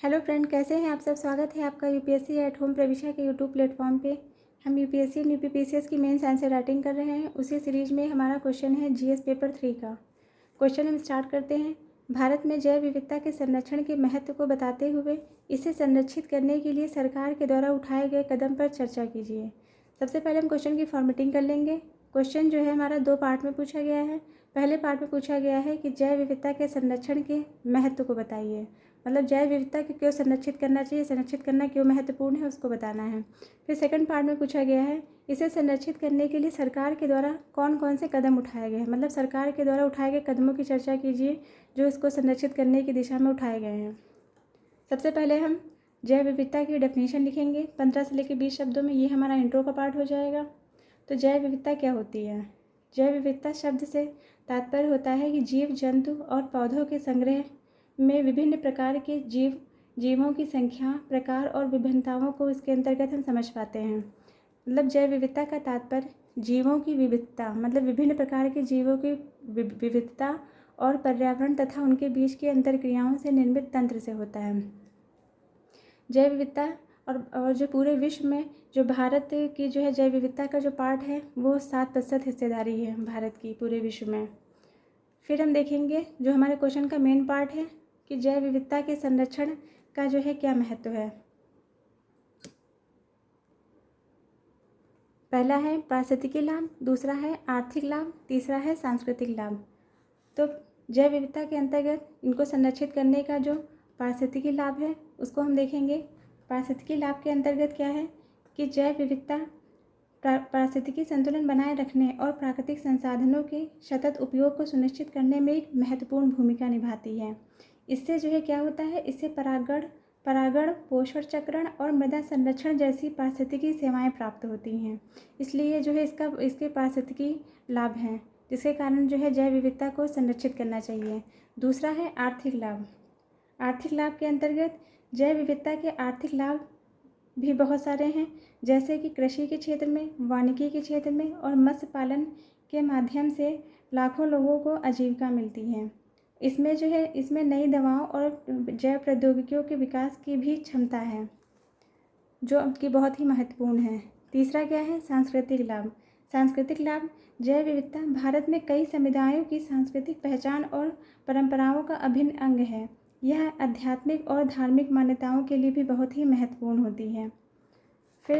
Hello friend, कैसे हैं आप सब। स्वागत है आपका यूपीएससी एट होम प्रविशा के यूट्यूब प्लेटफॉर्म पे। हम यूपीएससी और यूपीपीसीएस की मेंस आंसर राइटिंग कर रहे हैं। उसी सीरीज में हमारा क्वेश्चन है जीएस पेपर 3 का। क्वेश्चन हम स्टार्ट करते हैं। भारत में जैव विविधता के संरक्षण के महत्व को बताते हुए इसे संरक्षित करने के लिए सरकार के द्वारा उठाए गए कदम पर चर्चा कीजिए। सबसे पहले हम क्वेश्चन की फॉर्मेटिंग कर लेंगे। क्वेश्चन जो है हमारा 2 पार्ट में पूछा गया है। पहले पार्ट में पूछा गया है कि जैव विविधता के संरक्षण के महत्व को बताइए, मतलब जैव विविधता को क्यों संरक्षित करना चाहिए, संरक्षित करना क्यों महत्वपूर्ण है, उसको बताना है। फिर सेकंड पार्ट में पूछा गया है इसे संरक्षित करने के लिए सरकार के द्वारा कौन कौन से कदम उठाए गए हैं, मतलब सरकार के द्वारा उठाए गए कदमों की चर्चा कीजिए जो इसको संरक्षित करने की दिशा में उठाए गए हैं। सबसे पहले हम जैव विविधता की डेफिनेशन लिखेंगे 15 से लेकर 20 शब्दों में। ये हमारा इंट्रो का पार्ट हो जाएगा। तो जैव विविधता क्या होती है? जैव विविधता शब्द से तात्पर्य होता है कि जीव जंतु और पौधों के संग्रह में विभिन्न प्रकार के जीवों की संख्या, प्रकार और विभिन्नताओं को इसके अंतर्गत हम समझ पाते हैं। मतलब जैव विविधता का तात्पर्य जीवों की विविधता, मतलब विभिन्न प्रकार के जीवों की विविधता और पर्यावरण तथा उनके बीच की अंतर्क्रियाओं से निर्मित तंत्र से होता है। जैव विविधता और जो पूरे विश्व में जो भारत की जो है जैव विविधता का जो पार्ट है वो 7% हिस्सेदारी है भारत की पूरे विश्व में। फिर हम देखेंगे जो हमारे क्वेश्चन का मेन पार्ट है कि जैव विविधता के संरक्षण का जो है क्या महत्व है। पहला है पारिस्थितिकी लाभ, दूसरा है आर्थिक लाभ, तीसरा है सांस्कृतिक लाभ। तो जैव विविधता के अंतर्गत इनको संरक्षित करने का जो पारिस्थितिकी लाभ है उसको हम देखेंगे। पारिस्थितिकी लाभ के अंतर्गत क्या है कि जैव विविधता पारिस्थितिकी संतुलन बनाए रखने और प्राकृतिक संसाधनों के सतत उपयोग को सुनिश्चित करने में एक महत्वपूर्ण भूमिका निभाती है। इससे जो है क्या होता है, इससे परागण, पोषण चक्रण और मृदा संरक्षण जैसी पारिस्थितिकी सेवाएं प्राप्त होती हैं। इसलिए जो है इसके पारिस्थितिकी लाभ हैं, जिसके कारण जो है जैव विविधता को संरक्षित करना चाहिए। दूसरा है आर्थिक लाभ। आर्थिक लाभ के अंतर्गत जैव विविधता के आर्थिक लाभ भी बहुत सारे हैं, जैसे कि कृषि के क्षेत्र में, वानिकी के क्षेत्र में और मत्स्य पालन के माध्यम से लाखों लोगों को आजीविका मिलती है। इसमें जो है इसमें नई दवाओं और जैव प्रौद्योगिकियों के विकास की भी क्षमता है जो कि बहुत ही महत्वपूर्ण है। तीसरा क्या है, सांस्कृतिक लाभ। सांस्कृतिक लाभ जैव विविधता भारत में कई समुदायों की सांस्कृतिक पहचान और परंपराओं का अभिन्न अंग है। यह आध्यात्मिक और धार्मिक मान्यताओं के लिए भी बहुत ही महत्वपूर्ण होती है। फिर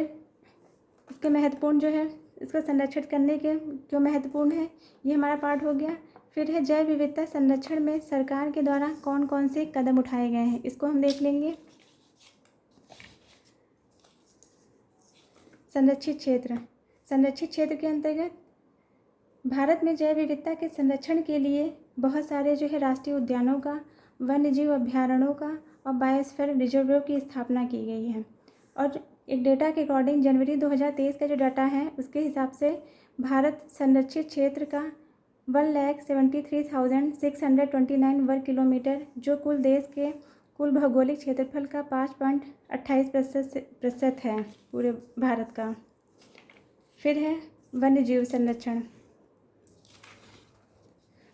इसके महत्वपूर्ण जो है इसको संरक्षित करने के क्यों महत्वपूर्ण है, ये हमारा पार्ट हो गया। फिर है जैव विविधता संरक्षण में सरकार के द्वारा कौन कौन से कदम उठाए गए हैं, इसको हम देख लेंगे। संरक्षित क्षेत्र के अंतर्गत भारत में जैव विविधता के संरक्षण के लिए बहुत सारे जो है राष्ट्रीय उद्यानों का, वन्य जीव अभ्यारण्यों का और बायोस्फीयर रिजर्वों की स्थापना की गई है। और एक डेटा के अकॉर्डिंग जनवरी 2023 का जो डाटा है उसके हिसाब से भारत संरक्षित क्षेत्र का 1,73,629 वर्ग किलोमीटर, जो कुल देश के कुल भौगोलिक क्षेत्रफल का 5.28% है पूरे भारत का। फिर है वन्य जीव संरक्षण।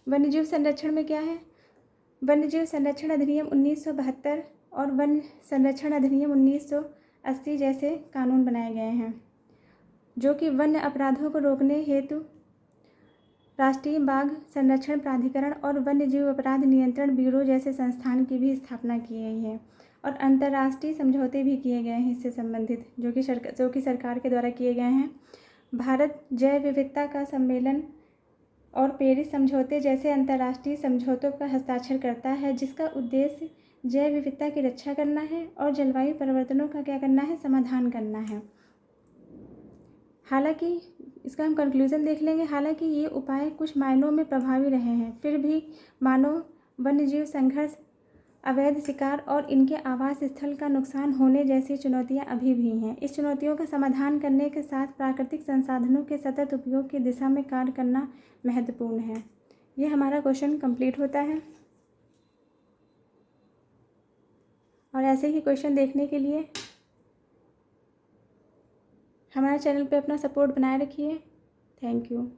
वन्य जीव संरक्षण में क्या है, वन्य जीव संरक्षण अधिनियम 1972 और वन संरक्षण अधिनियम 1980 जैसे कानून बनाए गए हैं, जो कि वन्य अपराधों को रोकने हेतु राष्ट्रीय बाघ संरक्षण प्राधिकरण और वन्य जीव अपराध नियंत्रण ब्यूरो जैसे संस्थान की भी स्थापना की गई है। और अंतर्राष्ट्रीय समझौते भी किए गए हैं इससे संबंधित, जो कि सरकार के द्वारा किए गए हैं। भारत जैव विविधता का सम्मेलन और पेरिस समझौते जैसे अंतर्राष्ट्रीय समझौतों का हस्ताक्षर करता है, जिसका उद्देश्य जैव विविधता की रक्षा करना है और जलवायु परिवर्तनों का क्या करना है, समाधान करना है। हालांकि इसका हम कंक्लूजन देख लेंगे। हालांकि ये उपाय कुछ मायनों में प्रभावी रहे हैं, फिर भी मानव वन्यजीव संघर्ष, अवैध शिकार और इनके आवास स्थल का नुकसान होने जैसी चुनौतियां अभी भी हैं। इस चुनौतियों का समाधान करने के साथ प्राकृतिक संसाधनों के सतत उपयोग की दिशा में कार्य करना महत्वपूर्ण है। ये हमारा क्वेश्चन कंप्लीट होता है। और ऐसे ही क्वेश्चन देखने के लिए हमारे चैनल पे अपना सपोर्ट बनाए रखिए। Thank you.